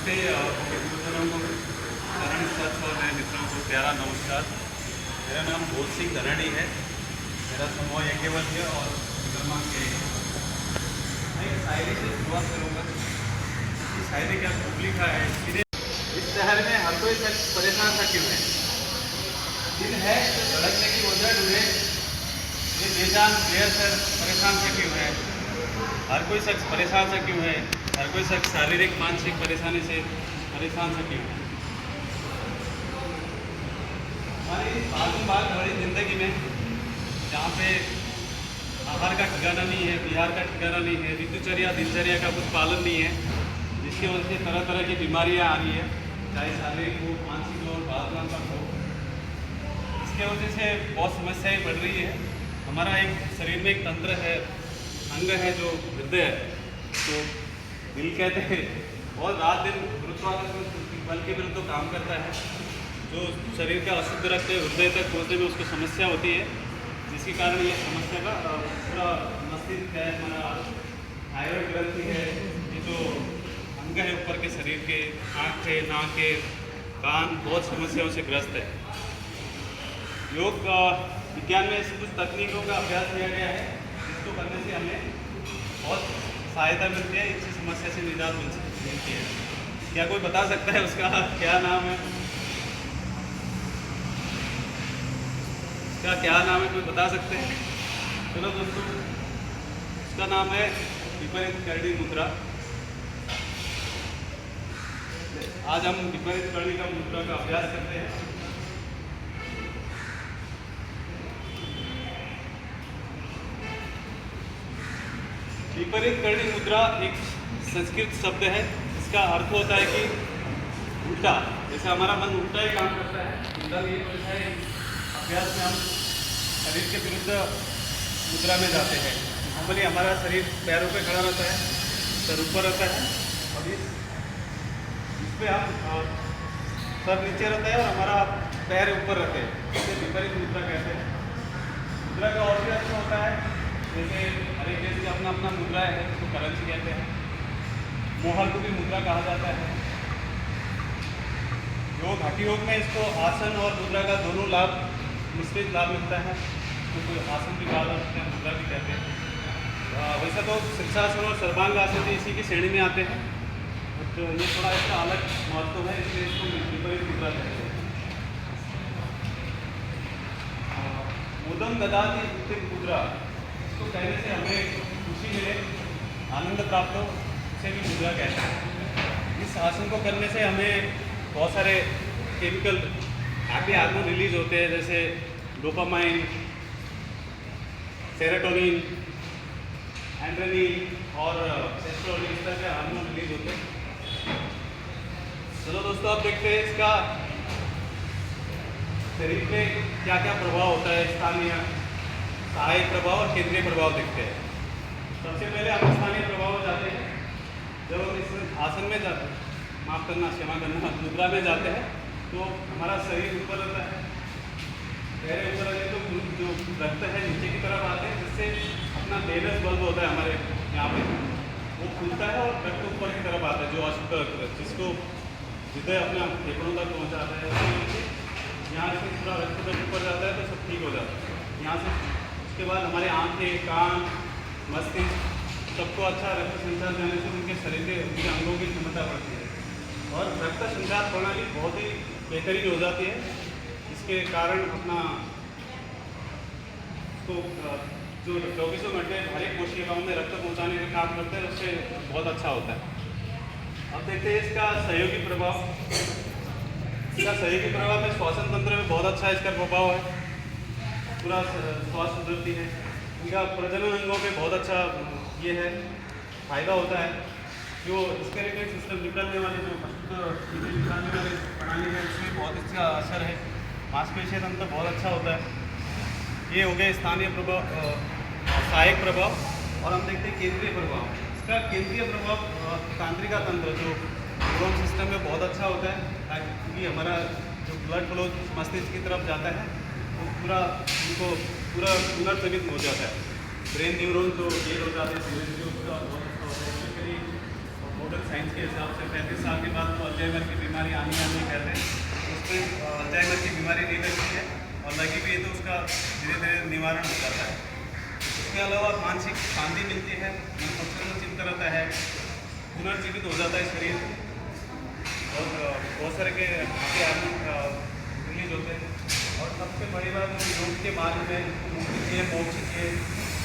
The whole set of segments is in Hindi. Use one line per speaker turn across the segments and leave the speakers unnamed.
नमस्ते गुरुजनों को, करण सच और मेरे मित्रों को प्यारा नमस्कार। मेरा नाम बोध सिंह धनानी है। मेरा समूह यज्ञवल्क्य और क्रमांक के मैं एक शायरी से शुरुआत करूँगा। इसकी शायरी क्या खूब लिखा है। इस शहर में हर कोई शख्स परेशान सा क्यों है? दिन है तो धड़कने की वजह ढूंढे, ये बेजान बेअसर परेशान सा क्यों है? हर कोई शख्स परेशान सा क्यों है? हर कोई शख्स शारीरिक मानसिक परेशानी से परेशान सा क्यों है? हमारी भागम भाग भरी जिंदगी में जहाँ पे आहार का ठिकाना नहीं है, बिहार का ठिकाना नहीं है, ऋतुचर्या दिनचर्या का कुछ पालन नहीं है, जिसकी वजह से तरह तरह की बीमारियाँ आ रही है, चाहे शारीरिक हो, मानसिक हो, भावनात्मक हो। इसके वजह से बहुत समस्याएं बढ़ रही है। हमारा एक शरीर में एक तंत्र है, अंग है जो हृदय है, तो दिल कहते हैं, और रात दिन गुरुत्वाकर्षण बल के विरुद्ध काम करता है। जो शरीर का अशुद्ध रक्त हृदय तक पहुँचने में उसको समस्या होती है, जिसके कारण ये समस्या का पूरा मस्तिष्क है, हमारा थायराइड ग्रंथि है, ये जो अंग है ऊपर के शरीर के, आँख है, नाक है, कान, बहुत समस्याओं से ग्रस्त है। योग विज्ञान में कुछ तकनीकों का अभ्यास किया गया है, जिसको करने से हमें बहुत सहायता मिलती है, इसी समस्या से निजात मिलती है। क्या कोई बता सकता है उसका क्या नाम है? उसका क्या नाम है, कोई बता सकते हैं? चलो दोस्तों, उसका नाम है विपरीत करणी मुद्रा। आज हम विपरीत करणी का मुद्रा का अभ्यास करते हैं। विपरीत करणी मुद्रा एक संस्कृत शब्द है। इसका अर्थ होता है कि उल्टा, जैसे हमारा मन उल्टा ही काम करता है, उल्टा ये होता है। अभ्यास में हम शरीर के विरुद्ध मुद्रा में जाते हैं। नॉर्मली हमारा शरीर पैरों पे खड़ा रहता है, सर ऊपर रहता है, और इस पे हम सर नीचे रहता है और हमारा पैर ऊपर रहते हैं। इसे विपरीत मुद्रा कहते हैं। मुद्रा का और भी अर्थ होता है, जैसे हर एक देश की अपना अपना मुद्रा है, इसको करेंसी कहते हैं। मोहर को भी मुद्रा कहा जाता है। योग हठी योग में इसको आसन और मुद्रा का दोनों लाभ, मिश्रित लाभ मिलता है, तो आसन भी कहा जा सकते हैं, मुद्रा भी कहते हैं। वैसे तो शीर्षासन और सर्वांग आसन भी इसी की श्रेणी में आते हैं, तो ये थोड़ा इसका अलग महत्व है, इसलिए इसको विपरीत मुद्रा कहते हैं। उदम ददाति उत्तम मुद्रा, इसको कहने से हमें खुशी मिले, आनंद प्राप्त हो, उसे भी मुद्रा कहते हैं। इस आसन को करने से हमें बहुत सारे केमिकल हैप्पी हार्मोन रिलीज होते हैं, जैसे डोपामाइन, सेरोटोनिन, एड्रेनलिन और टेस्टोस्टेरोन, इस तरह के हार्मोन रिलीज होते हैं। चलो दोस्तों, अब देखते हैं इसका शरीर पे क्या क्या प्रभाव होता है। स्थानीय, सहायक प्रभाव और केंद्रीय प्रभाव देखते हैं। सबसे पहले हम स्थानीय प्रभाव जाते हैं। जब हम इस आसन में जाते हैं, माफ करना, क्षमा करना, मुद्रा में जाते हैं, तो हमारा शरीर ऊपर रहता है, पैर ऊपर रहते हैं, तो जो रक्त है नीचे की तरफ आते हैं, जिससे अपना वेनस बल्ब होता है हमारे यहाँ पे, वो खुलता है और रक्त ऊपर की तरफ आता है, जो अशुद्ध रक्त है, जिसको हृदय अपना फेफड़ों तक पहुँचाता है। यहाँ से पूरा रक्त जब ऊपर जाता है तो सब ठीक हो जाता है। यहाँ से उसके बाद हमारे आँखें, कान, मस्तिष्क, सबको अच्छा रक्त संचार जाने से उनके शरीर के, उनके अंगों की क्षमता बढ़ती है और रक्त संचार प्रणाली बहुत ही बेहतरीन हो जाती है। इसके कारण अपना तो जो 24 घंटे हर एक कोशिकाओं में रक्त पहुँचाने का काम करते हैं, उससे बहुत अच्छा होता है। अब देखते हैं इसका सहयोगी प्रभाव। इसका सहयोगी प्रभाव में श्वसन तंत्र में बहुत अच्छा इसका प्रभाव है, पूरा श्वास सुधरती है। इनका प्रजनन अंगों पे बहुत अच्छा ये है, फायदा होता है। जो स्केलेटल सिस्टम निकलने वाले, जो निकालने वाले प्रणाली है, उसमें बहुत अच्छा असर है। मांसपेशीय तंत्र बहुत अच्छा होता है। ये हो गए स्थानीय प्रभाव, सहायक प्रभाव। और हम देखते हैं केंद्रीय प्रभाव। इसका केंद्रीय प्रभाव तंत्रिका तंत्र, जो न्यूरॉन सिस्टम में बहुत अच्छा होता है, क्योंकि हमारा जो ब्लड फ्लो मस्तिष्क की तरफ जाता है, वो पूरा उनको पूरा पुनर्जीवित हो जाता है। ब्रेन न्यूरॉन तो गेल हो जाते हैं, उसका बहुत अच्छा होता है। मोटर साइंस साइंस के हिसाब से 35 साल के बाद तो अल्जाइमर की बीमारी आनी कहते हैं, उसमें अल्जाइमर की बीमारी नहीं लगती है, और लगी भी है तो उसका धीरे धीरे निवारण हो जाता है। इसके अलावा मानसिक शांति मिलती है, मन प्रसन्न चिंता रहता है, पुनर्जीवित हो जाता है शरीर, और बहुत सारे के रिलीज होते हैं। और सबसे बड़ी बात योग के बारे में मुक्ति चाहिए, मोक्ष चाहिए,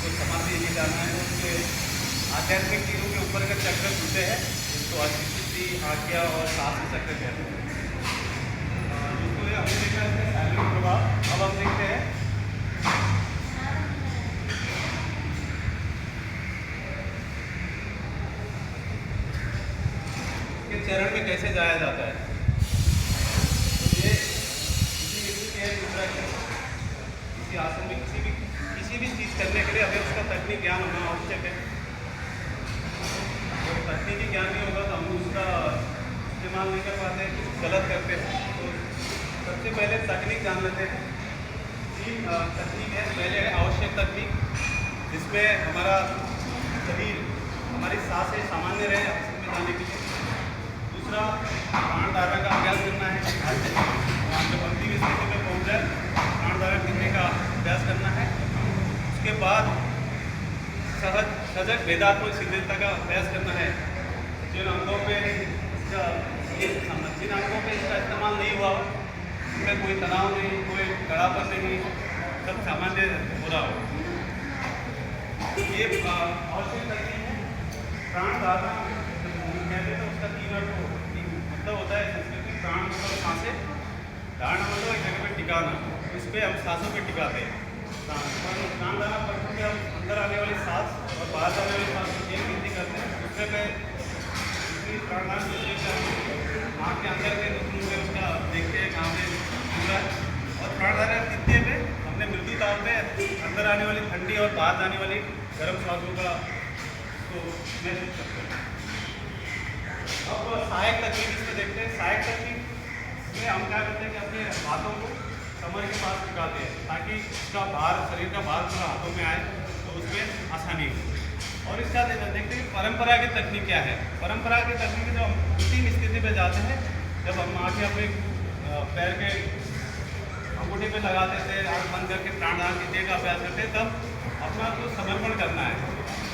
तो समाधि नहीं जाना है, उसके आध्यात्मिक चीज़ों के ऊपर का चक्र खुलते हैं, जिसको असिद्धि, आज्ञा और शास्त्र चक्र कहते हैं। जिसको ये हमने देखा है शारीरिक प्रभाव। अब हम देखते हैं कि चरण में कैसे जाया जाता है। तो ये किसी व्यक्ति के मुद्रा के किसी आसन में किसी भी चीज़ करने के लिए अभी उसका तकनीक ज्ञान होना आवश्यक है। तकनीकी ज्ञान नहीं होगा तो हम उसका इस्तेमाल नहीं कर पाते, कुछ गलत करते हैं। तो सबसे पहले तकनीक जान लेते हैं। 3 तकनीक है। पहले है आवश्यक तकनीक, जिसमें हमारा शरीर, हमारी सांसें सामान्य रहे आसन में जाने के लिए। दूसरा, प्राण धारण का अभ्यास करना है, जब अंतिम स्थिति में पहुँच जाए प्राण धारण करने का अभ्यास करना है। उसके बाद सजग वेदात्मक सिद्धता का अभ्यास करना है। जिन अंगों पे इसका इस्तेमाल नहीं हुआ हो, उनमें कोई तनाव नहीं, कोई कड़ापन नहीं, सब सामान्य हो रहा हो, ये आवश्यक तकनीक है। प्राण धारण कहते हैं तो उसका 3 अर्थ मतलब होता है संस्कृत में। प्राण मतलब सांसें, धारण मतलब एक जगह पे टिकाना, इस पर हम सांसों पे टिकाते हैं। प्राण धारण करते हैं हम अंदर आने वाली सांस और बाहर जाने वाली सांस की एक गिनती करते हैं। दूसरे पे प्राण धारण आँख के अंदर के रुकने में उसका देखते हैं कहाँ पे पूरा। और प्राण धारण तृतीय पे हमने मृत्यु ताल पे अंदर आने वाली ठंडी और बाहर जाने वाली गर्म सांसों का तो महसूस करते हैं। अब सहायक तकनीक इसमें देखते हैं। सहायक तकनीक में हम क्या करते हैं कि अपने हाथों को कमर के पास टिकाते हैं, ताकि उसका भार, शरीर का भार पूरा हाथों में आए, तो उसमें आसानी हो। और इसका देखते हैं कि परंपरा की तकनीक क्या है। परंपरा की तकनीक जब हम अंतिम स्थिति पे जाते हैं, जब हम आके अपने पैर के अंगूठे पे लगाते थे, आँख बंद करके प्राण धारण क्रिया का अभ्यास करते हैं, तब अपना को समर्पण करना है,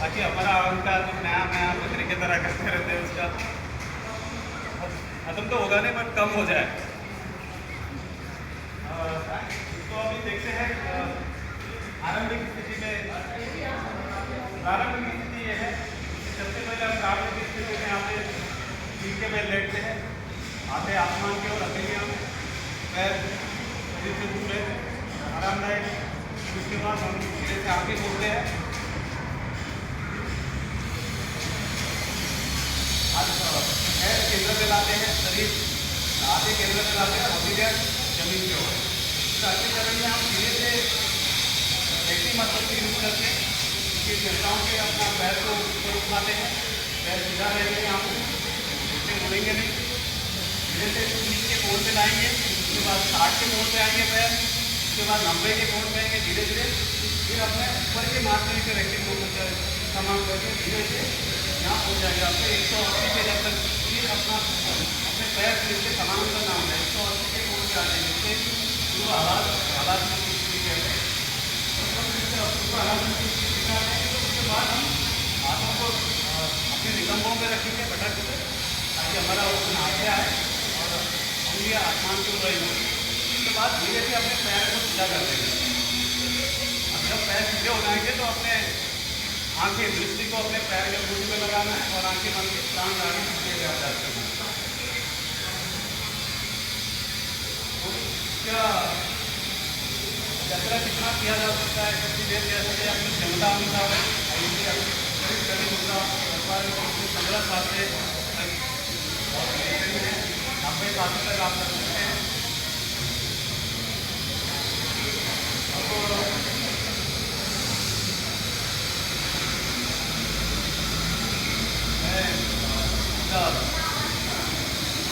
ताकि हमारा अहंकार जो नया बकरी की तरह करते रहते हैं उसका खत्म तो होगा नहीं, बट कम हो जाए। तो अभी देखते हैं आरंभिक स्थिति में। प्रारंभिक स्थिति ये है कि सबसे पहले हम प्रारंभिक स्थिति में यहाँ पे पीठ के पैर लेटते हैं, आते आसमान की ओर रखेंगे हम, पैर शरीर से दूर है, आरामदायक। उसके बाद हम धीरे से आगे खोलते हैं, पैर केंद्र पे लाते हैं, शरीर आधे केंद्र पे लाते हैं, हथेलियाँ जमीन की ओर। अगले चरण में हम धीरे से एक्टिव मसल की यूज करके इसकी चर्चाओं के अपना पैर को ऊपर उठाते हैं, पैर सीधा रहेंगे, यहाँ पर घुटने मुड़ेंगे नहीं, धीरे से नीचे कोण पे लाएंगे, उसके बाद 60 के कोण पे आएंगे पैर, उसके बाद 90 के कोण पे आएंगे धीरे धीरे, फिर अपने ऊपर के मार्ग के एक्टिव मोशन तमाम करके धीरे से यहाँ पहुँच जाएंगे। आपको 180 पे जब तक फिर अपने पैर शरीर के समानांतर ना होगा, 180 के कोण पे आ जाएंगे, इससे हालात में स्थिति कहते हैं। उसके बाद हम हाथों को अपने नितंबों में रखेंगे भटक के, ताकि हमारा वजन आगे आए और उंगलियां आसमान की ओर रहेंगी। उसके बाद धीरे से अपने पैर को सीधा कर देंगे। अब जब पैर सीधे हो जाएंगे तो अपने आंखें, दृष्टि को अपने पैर के अंगूठे में लगाना है और आंखें बंद के प्राण धारण किए अभ्यास करना है। क्या यात्रा कितना किया जा सकता है, कितनी देर किया सकते हैं, अपनी क्षमता अनुसार करीब करीब होगा 15 साल से 90 साल तक आप कर सकते हैं।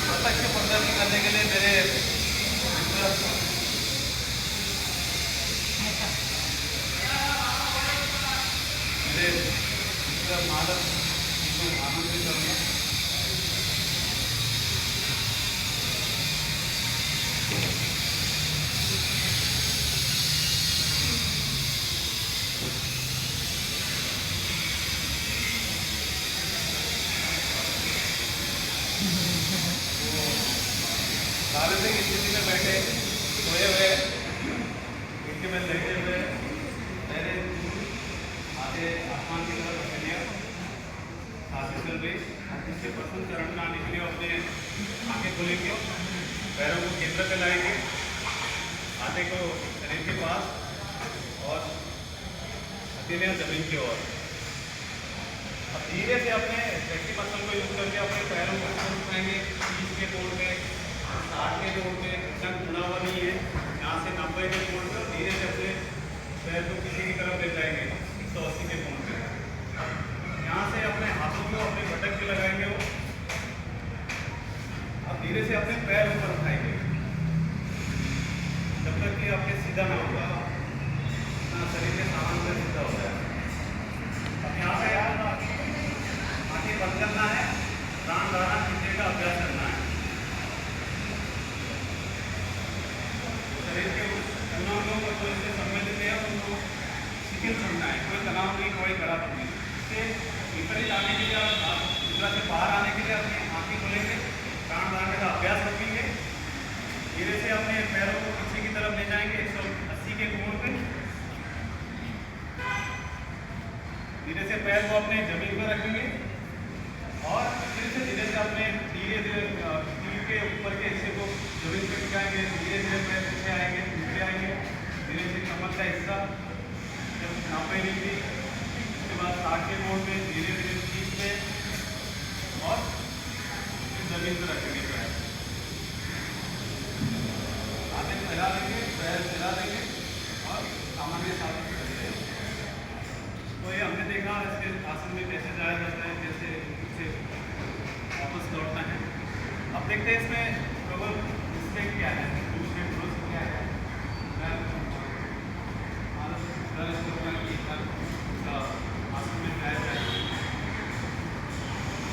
प्रत्यक्ष प्रदर्शन करने के लिए मेरे मालक आनंदित करूँगा। प्रारंभिक स्थिति में बैठे सोए हुए इसके में लेटे हुए पहले आधे आसमान की तरफ रख लिया, सांसें चल रही। इसके प्रथम चरण में आने के लिए अपने आंखें खोलेंगे, पैरों को केंद्र पे लाएंगे, हाथे को शरीर के पास और हथेलियां जमीन की ओर। अब धीरे से अपने व्यक्ति मसल को यूज करके अपने पैरों को ऊपर उठाएंगे, 30 के कोण पे, 60 के कोण पे, इतना खुला हुआ नहीं है, यहाँ से 90 के कोण पे। धीरे से अपने पैर को पीछे की तरफ ले जाएंगे 180 के कोण पे। यहाँ से अपने हाथों को अपने घटक पे लगाएंगे वो। अब धीरे से अपने पैर ऊपर उठाएंगे जब तक कि आपके सीधा ना होगा, शरीर के सामान में सीधा होता है। अब यहाँ पे आंखें बंद करना है, प्राण धारा खींचने का अभ्यास करना है। शरीर के अंगों को जो इससे सम्मिलित है उनको शिथिल करना है, कोई तनाव नहीं, कोई कड़ापन नहीं। इससे विपरीत आने के लिए, निद्रा से बाहर आने के लिए अपनी आंखें खोलेंगे, प्राण धारा का अभ्यास रखेंगे। धीरे से अपने पैरों को पीछे की तरफ ले जाएंगे 180 के कोण पे। धीरे से पैर को अपने जमीन पर रखेंगे और फिर से धीरे से अपने धीरे के ऊपर के हिस्से को जमीन पर टिकाएंगे। धीरे धीरे पैर पीछे आएंगे, नीचे आएंगे। धीरे से कमर का हिस्सा जब नापे नीचे, उसके बाद 60 के कोण पे धीरे धीरे 30 पे और फिर जमीन पर रखेंगे। पैर हाथ फैला देंगे, पैर फैला देंगे और सामान्य साधन करेंगे। तो ये हमने देखा इसके आसन में कैसे जाया जाता है, कैसे इससे वापस लौटना है। अब देखते हैं इसमें प्रबल मिस्टेक क्या है, दूसरे पुरुष क्या है। आसन में जाया जाए।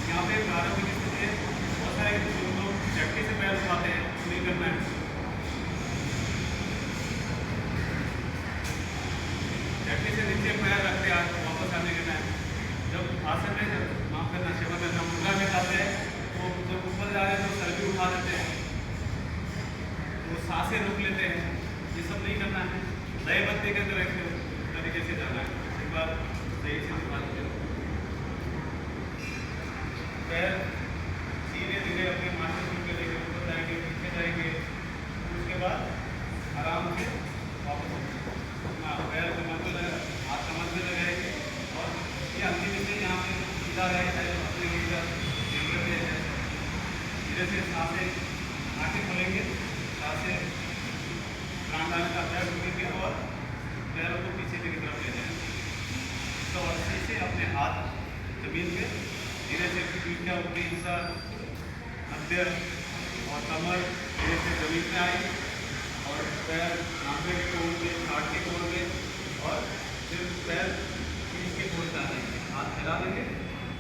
यहाँ पे प्रारंभिक स्थिति है, बहुत सारे लोग झटके से पैर उठाते हैं, नहीं करना है। झटके से नीचे पैर रखते हैं, वापस आने के टाइम जब आसन में माफ करना सेवा करना मुद्रा में जाते हैं तो जब ऊपर जा रहे हैं तो सर भी उठा देते हैं, तो सांसें रोक लेते हैं। ये सब नहीं करना है, नए बत्ते के तरीके से जाना है। एक बार सही से दिखा देते हो, पैर धीरे धीरे अपने माथे के लेके ऊपर जाएंगे, पीछे जाएंगे, उसके बाद आराम से वापस पैर कमर में लगा, हाथ कमर में लगाएंगे और ये अंतिम से यहाँ पे सीधा रहेगा, अपने केंद्र पे है। धीरे से सांसें आंखें खोलेंगे, सांसें प्राण लाने का अभ्यास करेंगे और पैरों को पीछे की तरफ ले जाएंगे। तो अच्छे से अपने हाथ जमीन पे, धीरे से पीठ का ऊपरी हिस्सा, मध्य और कमर धीरे से जमीन पे आएगी और पैर 90 के कोण पे, 60 के कोण पे और फिर पैर 30 के कोण पे आ जाएंगे। हाथ फैला देंगे,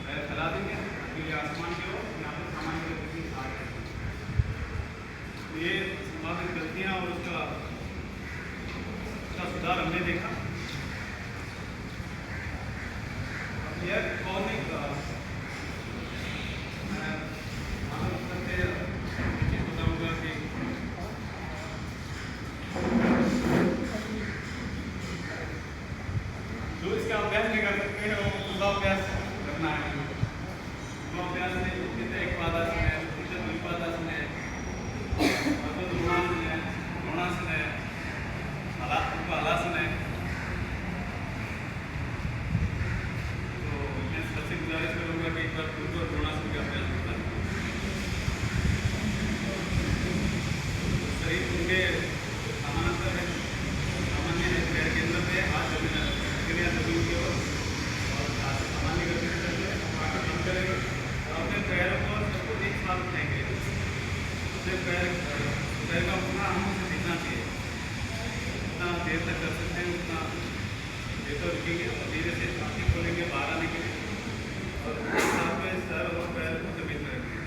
पैर फैला देंगे, फिर आसमान की ओर, यहाँ पर सामान्य गति आ जाएगी। ये संभावित गलतियाँ और उसका सुधार हमने देखा। अब यह कौन एक बताऊँगा कि जो इसका अभ्यास नहीं कर सकते हैं वो पूर्वाभ्यास करना है। पूर्वाभ्यास में एक पादासन है, द्विपादासन है, द्रोणासन है, द्रोणासन है, हलासन है। तो मैं सबसे गुजारिश करूँगा कि एक बार पूर्व और द्रोणासन का अभ्यास करना है। शरीर उनके समानांतर है, सामान्य है, पैर केंद्र पे हाथ जमीन जमीन की ओर और सामान्य गति से चलते हैं, आंखें बंद करेंगे और अपने पैरों को सबको एक साथ उठाएंगे। उससे पैर का उठना हमको से दिखना चाहिए। जितना देर तक कर सकते हैं उतना देर तक रुकेंगे और धीरे से आंखें खोलेंगे बाहर आने के लिए और साथ में सर और पैर को जमीन पर रखेंगे।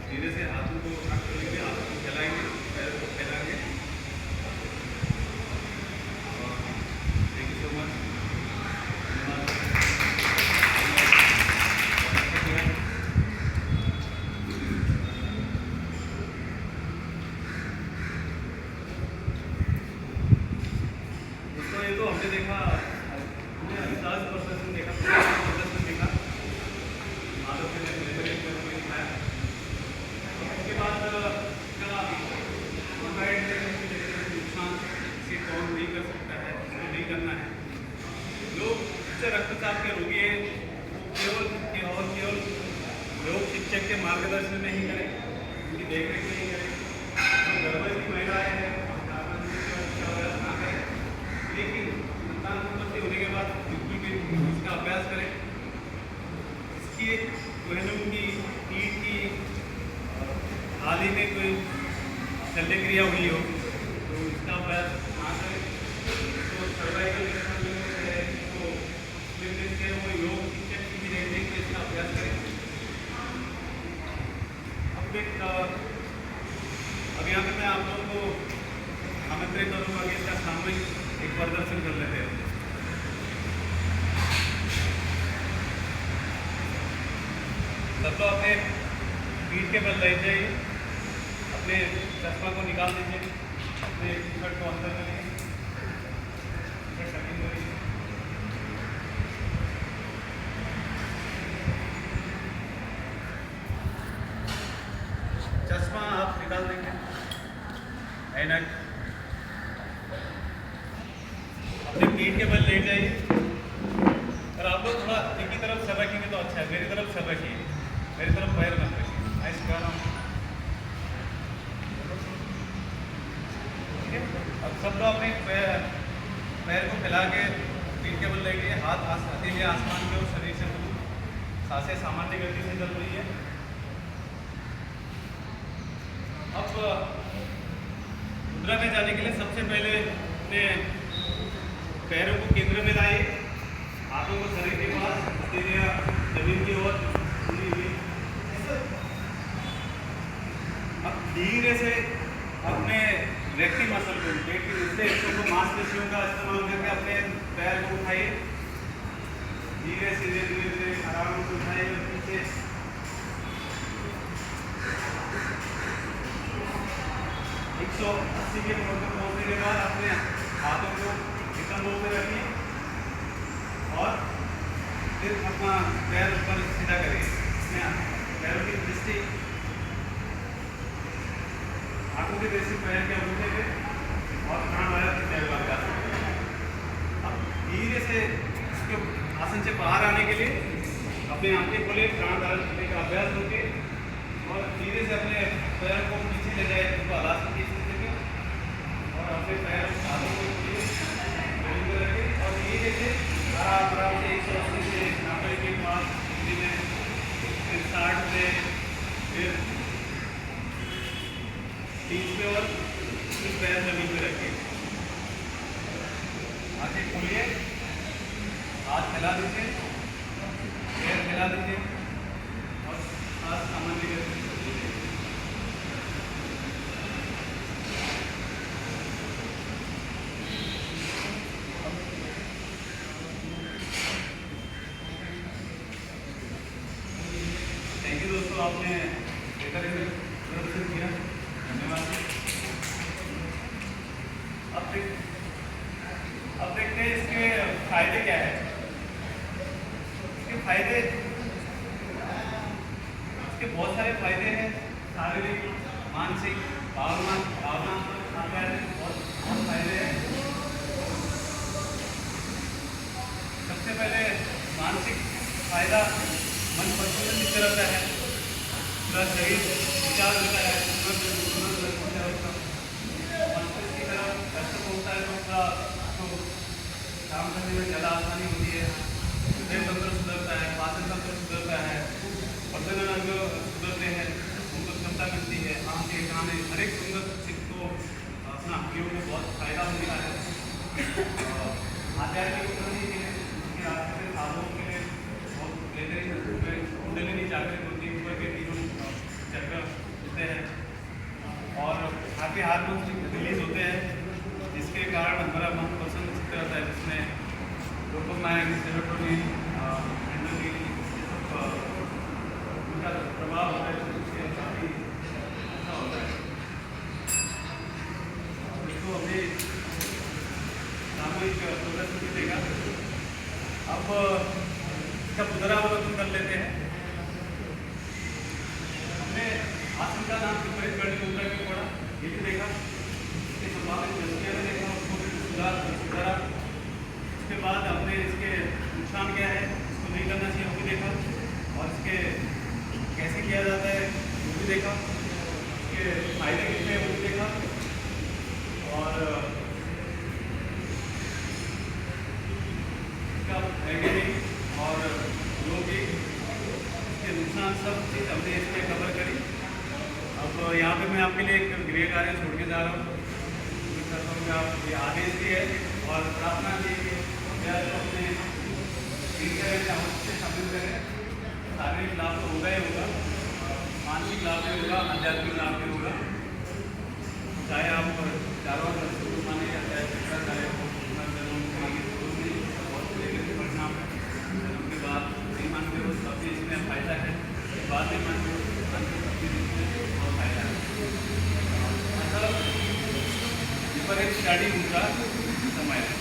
धीरे से हाथों को खोलेंगे, हाथों को फैलाएंगे, पैर को फैलाएंगे। मार्गदर्शन नहीं करें, उनकी देखरेख नहीं करें, जो गर्भवती महिलाएं हैं ना करें, लेकिन संतान उत्पत्ति होने के बाद बिल्कुल भी इसका अभ्यास करें। इसकी बहनों की पीठ की हाल ही में कोई शल्य क्रिया हुई हो तो इसका अभ्यास ना करें। तो सर्वाइकल है तो के वो योग शिक्षक की भी रहते हैं कि इसका अभ्यास करें। अब यहाँ पे मैं आप लोगों को आमंत्रित करूँगा कि इसका सामूहिक एक प्रदर्शन कर लेते हैं। सब लोग अपने पीठ के बल बैठ जाइए, अपने चश्मा को निकाल दीजिए, अपने टी-शर्ट को अंदर करिए, शर्टिंग करिए। चश्मा आप निकाल देंगे, ऐनक अपने पीठ के बल लेट जाइए और आप लोग थोड़ा एक ही तरफ सर रखेंगे तो अच्छा है। मेरी तरफ सर रखिए, मेरी तरफ पैर मत रखिए, मैं सिखा रहा हूँ। ठीक है, अब सब लोग अपने पैर को फैला के पीठ के बल लेके हाथ हथेली आसमान में और शरीर से दूर, सांसें सामान्य गति से चल रही है। अब मुद्रा में जाने के लिए सबसे पहले अपने पैरों को केंद्र में लाइए, हाथों को शरीर के पास, हथेलियां जमीन की ओर खुली हुई। अब धीरे से अपने रेक्टी मसल को, पेट के निचले हिस्सों को, मांसपेशियों का इस्तेमाल करके अपने पैर को उठाइए। धीरे से धीरे धीरे आराम से उठाइए और पीछे 180 के मोड़ पर पहुंचने के बाद अपने हाथों को निकम्बों पे रखिए और फिर अपना पैर ऊपर सीधा करिए। पैरों की दृष्टि, आंखों की दृष्टि पैर के अंगूठे पे और प्राण वाला की पैर का अभ्यास करें। अब धीरे से इसके आसन से बाहर आने के लिए अपने आंखें खोले, प्राण धारण करने का अभ्यास होके और धीरे से अपने पैर को पीछे ले जाए, उसको आलासन की स्थिति में, और अपने पैर हाथों को जमीन पर रखें और धीरे से आराम से 180 से 90 के पास स्थिति में, फिर 60 से, फिर 30 पे और फिर पैर जमीन पर रखिए। आंखें खोलिए, हाथ फैला दीजिए, पैर फैला दीजिए और हाथ सामान्य गति से खोलिए। थैंक यू दोस्तों, आपने बेहतर प्रदर्शन किया, धन्यवाद। अब देखते हैं इसके फायदे क्या है। इसके फायदे, इसके बहुत सारे फायदे हैं, शारीरिक, मानसिक, भावनात्मक बहुत फायदे हैं। सबसे पहले मानसिक फायदा, मन प्रफुल्लित रहता है, पूरा शरीर विचार होता है, मस्तिष्क की तरफ रक्त पहुँचता है तो पूरा काम करने में ज़्यादा आसानी होती है। हृदय तंत्र सुधरता है, पाचन तंत्र सुधरता है, प्रजनन अंग सुधरते हैं, उनको क्षमता मिलती है। आँख के कान, हर एक अंग को अपना योग में बहुत फायदा मिलता है। आध्यात्मिक उन्नति के लिए, उसके आध्यात्मिक साधनों के लिए बहुत बेहतरीन कुंडलिनी जागृत होती है, ऊपर के तीनों चक्र होते हैं और काफ़ी हार्मोन्स रिलीज होते हैं, जिसके कारण हमारा मन प्रसन्न चित्त रहता है, जिसमें डोपामाइन, सेरोटोनिन, एंडोर्फिन, उनका प्रभाव होता है, जिससे काफ़ी अच्छा होता है। इसको अभी सामूहिक प्रदर्शन देगा। अब इसका पुनरावलोकन कर लेते हैं। हमने आसन का नाम विपरीत गणित मुद्रा क्यों पढ़ा, ये भी देखा, इसके संभावित नतीजे में देखा, उसको भी सुधारा। उसके बाद हमने इसके नुकसान क्या है, इसको नहीं करना चाहिए, वो भी देखा, और इसके कैसे किया जाता है सब चीज़ हमने इसमें कवर करी। अब यहाँ पे मैं आपके लिए एक गृह कार्य छोड़ के जा रहा हूँ। उम्मीद करता हूँ कि आप ये आदेश भी है और प्रार्थना भी है कि मेरा जो अपने दिनचर्या में अवश्य शामिल करें। शारीरिक लाभ तो होगा ही होगा, मानसिक लाभ भी होगा, आध्यात्मिक लाभ भी होगा। चाहे आप चारों शुरू माने या चाहे दूसरा चाहे जन्म के बाद नहीं मानते हो तब भी इसमें फायदा है, बाद में मानते हो तब भी इसमें बहुत फायदा है। मतलब ये पर एक स्टडी उनका समय है।